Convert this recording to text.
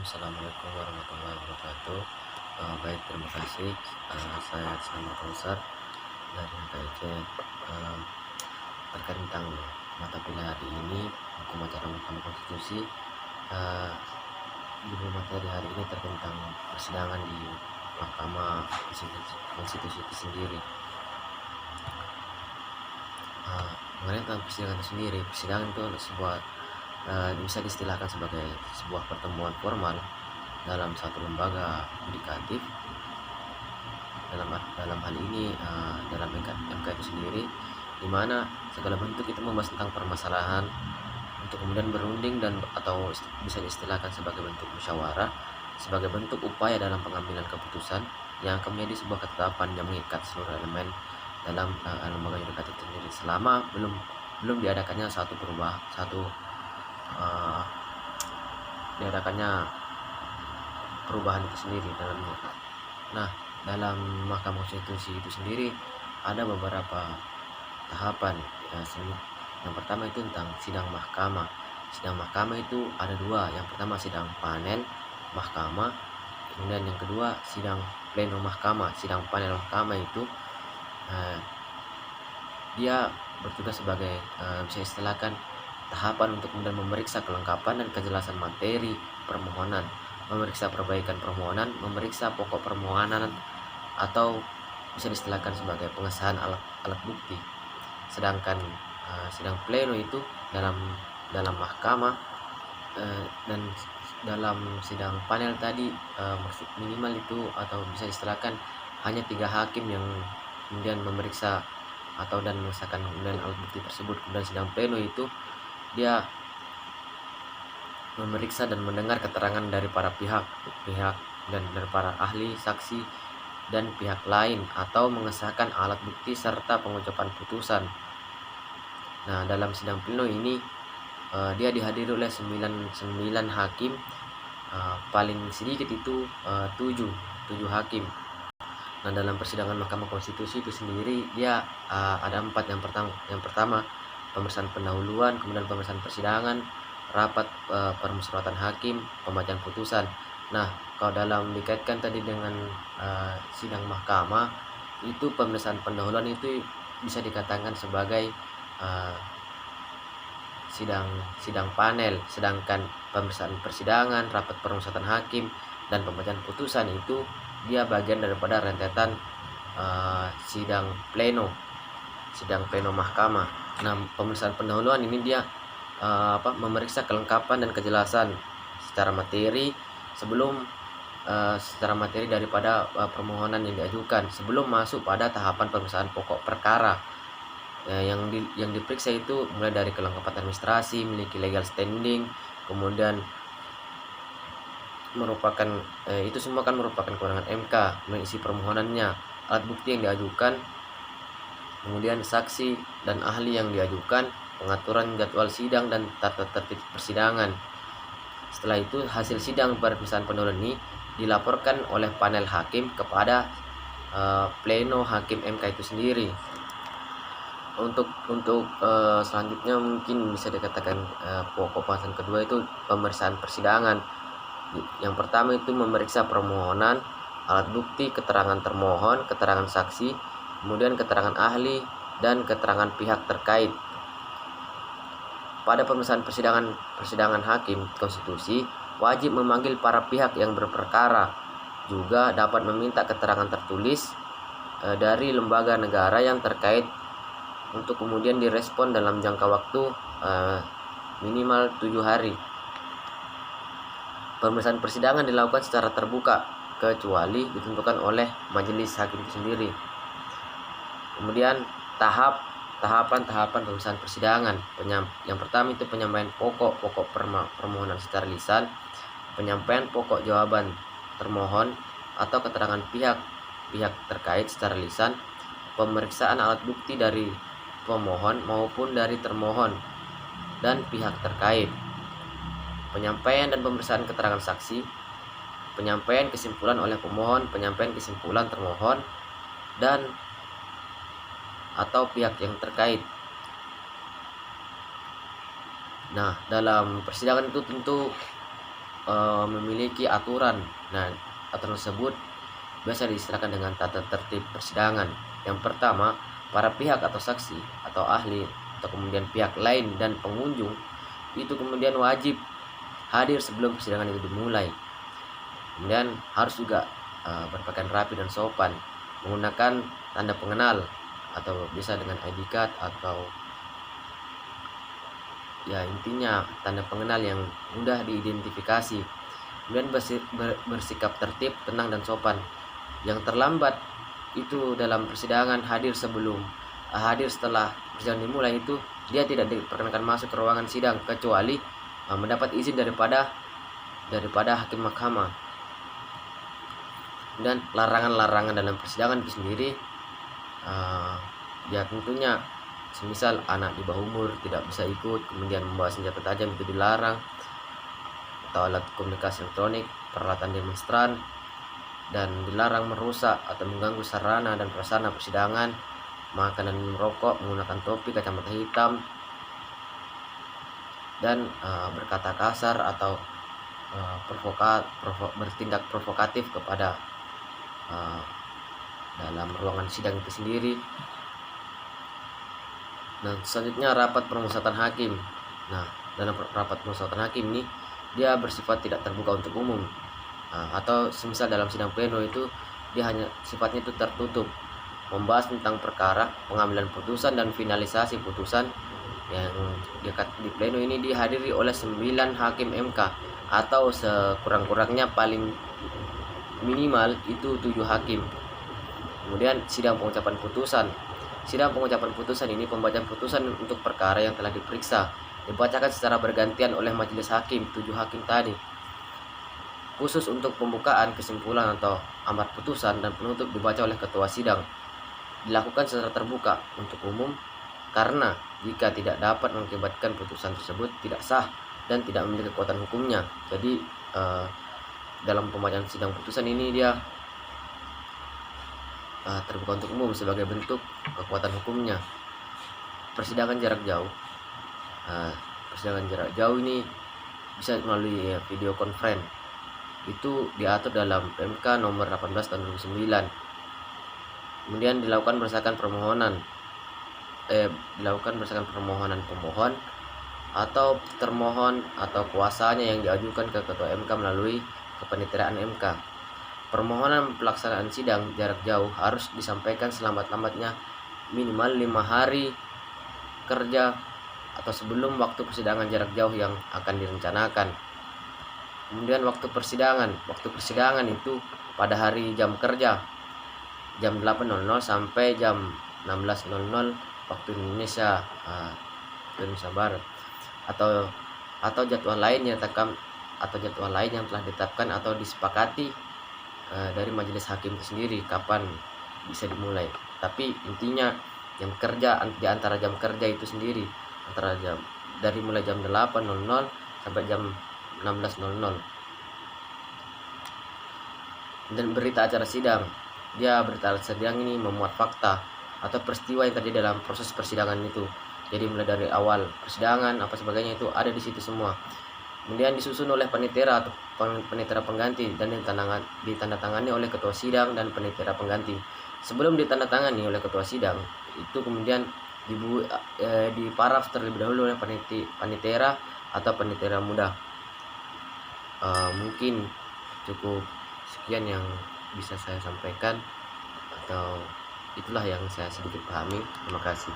Assalamualaikum warahmatullahi wabarakatuh. Baik, terima kasih. Saya Selamat Fauzar dari KIC. Uh, Terkait tentang mata kuliah hari ini, hukum acara Mahkamah Konstitusi. Uh, Judul materi hari ini terkait tentang persidangan di Mahkamah Konstitusi itu sendiri. Mengenai tentang persidangan itu sendiri, persidangan itu sebuah bisa diistilahkan sebagai sebuah pertemuan formal dalam satu lembaga yudikatif. Dalam hal ini dalam MK itu sendiri, di mana segala bentuk itu membahas tentang permasalahan untuk kemudian berunding dan atau bisa diistilahkan sebagai bentuk musyawarah, sebagai bentuk upaya dalam pengambilan keputusan yang akan menjadi sebuah ketetapan yang mengikat seluruh elemen dalam lembaga yudikatif sendiri, selama belum diadakannya diadakannya perubahan itu sendiri dalamnya. Nah, dalam Mahkamah Konstitusi itu sendiri ada beberapa tahapan. Yang pertama itu tentang sidang mahkamah. Sidang mahkamah itu ada dua. Yang pertama sidang panel mahkamah, kemudian yang kedua sidang pleno mahkamah. Sidang panel mahkamah itu dia bertugas sebagai bisa istilahkan tahapan untuk kemudian memeriksa kelengkapan dan kejelasan materi permohonan, memeriksa perbaikan permohonan, memeriksa pokok permohonan, atau bisa diistilahkan sebagai pengesahan alat bukti. Sedangkan sidang pleno itu dalam mahkamah, dan dalam sidang panel tadi maksud minimal itu atau bisa istilahkan hanya 3 hakim yang kemudian memeriksa atau dan mengesahkan kemudian alat bukti tersebut. Kemudian sidang pleno itu dia memeriksa dan mendengar keterangan dari para pihak dan dari para ahli, saksi, dan pihak lain, atau mengesahkan alat bukti serta pengucapan putusan. Nah, dalam sidang pleno ini dia dihadiri oleh 9 hakim, paling sedikit itu 7 hakim. Nah, dalam persidangan Mahkamah Konstitusi itu sendiri dia ada 4. Yang pertama pemeriksaan pendahuluan, kemudian pemeriksaan persidangan, rapat permusyawaratan hakim, pembacaan putusan. Nah, kalau dalam dikaitkan tadi dengan sidang mahkamah, itu pemeriksaan pendahuluan itu bisa dikatakan sebagai sidang panel, sedangkan pemeriksaan persidangan, rapat permusyawaratan hakim, dan pembacaan putusan itu dia bagian daripada rentetan sidang pleno mahkamah. Nah, pemeriksaan pendahuluan ini dia memeriksa kelengkapan dan kejelasan secara materi daripada permohonan yang diajukan sebelum masuk pada tahapan pemeriksaan pokok perkara. Yang diperiksa itu mulai dari kelengkapan administrasi, memiliki legal standing, kemudian itu semua kan merupakan kewenangan MK, mengisi permohonannya, alat bukti yang diajukan, kemudian saksi dan ahli yang diajukan, pengaturan jadwal sidang dan tata tertib persidangan. Setelah itu hasil sidang pemeriksaan pendahuluan ini dilaporkan oleh panel hakim kepada pleno hakim MK itu sendiri. Untuk selanjutnya mungkin bisa dikatakan pokok pembahasan kedua itu pemeriksaan persidangan. Yang pertama itu memeriksa permohonan, alat bukti, keterangan termohon, keterangan saksi, kemudian keterangan ahli, dan keterangan pihak terkait. Pada pemeriksaan persidangan hakim konstitusi wajib memanggil para pihak yang berperkara, juga dapat meminta keterangan tertulis dari lembaga negara yang terkait untuk kemudian direspon dalam jangka waktu minimal 7 hari. Pemeriksaan persidangan dilakukan secara terbuka kecuali ditentukan oleh majelis hakim itu sendiri. Kemudian tahapan pemeriksaan persidangan. Yang pertama itu penyampaian pokok permohonan secara lisan, penyampaian pokok jawaban termohon atau keterangan pihak terkait secara lisan, pemeriksaan alat bukti dari pemohon maupun dari termohon dan pihak terkait, penyampaian dan pemeriksaan keterangan saksi, penyampaian kesimpulan oleh pemohon, penyampaian kesimpulan termohon dan atau pihak yang terkait. Nah, dalam persidangan itu tentu memiliki aturan. Nah, aturan tersebut biasa diistilahkan dengan tata tertib persidangan. Yang pertama, para pihak atau saksi atau ahli atau kemudian pihak lain dan pengunjung itu kemudian wajib hadir sebelum persidangan itu dimulai. Kemudian harus juga berpakaian rapi dan sopan, menggunakan tanda pengenal atau bisa dengan ID card atau ya intinya tanda pengenal yang mudah diidentifikasi. Kemudian bersikap tertib, tenang dan sopan. Yang terlambat itu dalam persidangan hadir setelah persidangan dimulai itu dia tidak diperkenankan masuk ke ruangan sidang kecuali mendapat izin daripada hakim mahkamah. Dan larangan-larangan dalam persidangan itu sendiri ya tentunya semisal anak di bawah umur tidak bisa ikut, kemudian membawa senjata tajam itu dilarang, atau alat komunikasi elektronik, peralatan demonstran, dan dilarang merusak atau mengganggu sarana dan prasarana persidangan, makan dan merokok, menggunakan topi, kacamata hitam, dan berkata kasar atau bertindak provokatif kepada dalam ruangan sidang itu sendiri. Dan selanjutnya rapat permusyawaratan hakim. Nah, dalam rapat permusyawaratan hakim ini dia bersifat tidak terbuka untuk umum. Atau semisal dalam sidang pleno itu dia hanya sifatnya itu tertutup, membahas tentang perkara, pengambilan putusan dan finalisasi putusan yang di pleno ini dihadiri oleh 9 hakim MK atau sekurang-kurangnya paling minimal itu 7 hakim. Kemudian sidang pengucapan putusan. Sidang pengucapan putusan ini pembacaan putusan untuk perkara yang telah diperiksa dibacakan secara bergantian oleh majelis hakim, 7 hakim tadi. Khusus untuk pembukaan, kesimpulan atau amar putusan dan penutup dibaca oleh ketua sidang. Dilakukan secara terbuka untuk umum karena jika tidak dapat mengakibatkan putusan tersebut tidak sah dan tidak memiliki kekuatan hukumnya. Jadi dalam pembacaan sidang putusan ini dia terbuka untuk umum sebagai bentuk kekuatan hukumnya. Persidangan jarak jauh. Persidangan jarak jauh ini bisa melalui video conference. Itu diatur dalam PMK nomor 18 tahun 2009. Kemudian dilakukan berdasarkan permohonan pemohon atau termohon atau kuasanya yang diajukan ke ketua MK melalui kepaniteraan MK. Permohonan pelaksanaan sidang jarak jauh harus disampaikan selambat-lambatnya minimal 5 hari kerja atau sebelum waktu persidangan jarak jauh yang akan direncanakan. Kemudian waktu persidangan itu pada hari jam kerja jam 8.00 sampai jam 16.00 waktu Indonesia Barat, atau jadwal lain yang telah ditetapkan atau disepakati dari majelis hakim itu sendiri kapan bisa dimulai. Tapi intinya jam kerja di antara jam kerja itu sendiri dari mulai jam 8.00 sampai jam 16.00. Dan berita acara sidang. Berita acara sidang ini memuat fakta atau peristiwa yang terjadi dalam proses persidangan itu. Jadi mulai dari awal persidangan apa sebagainya itu ada di situ semua. Kemudian disusun oleh panitera atau panitera pengganti dan ditandatangani oleh ketua sidang dan panitera pengganti. Sebelum ditandatangani oleh ketua sidang, itu kemudian diparaf terlebih dahulu oleh panitera atau panitera muda. Mungkin cukup sekian yang bisa saya sampaikan, atau itulah yang saya sedikit pahami. Terima kasih.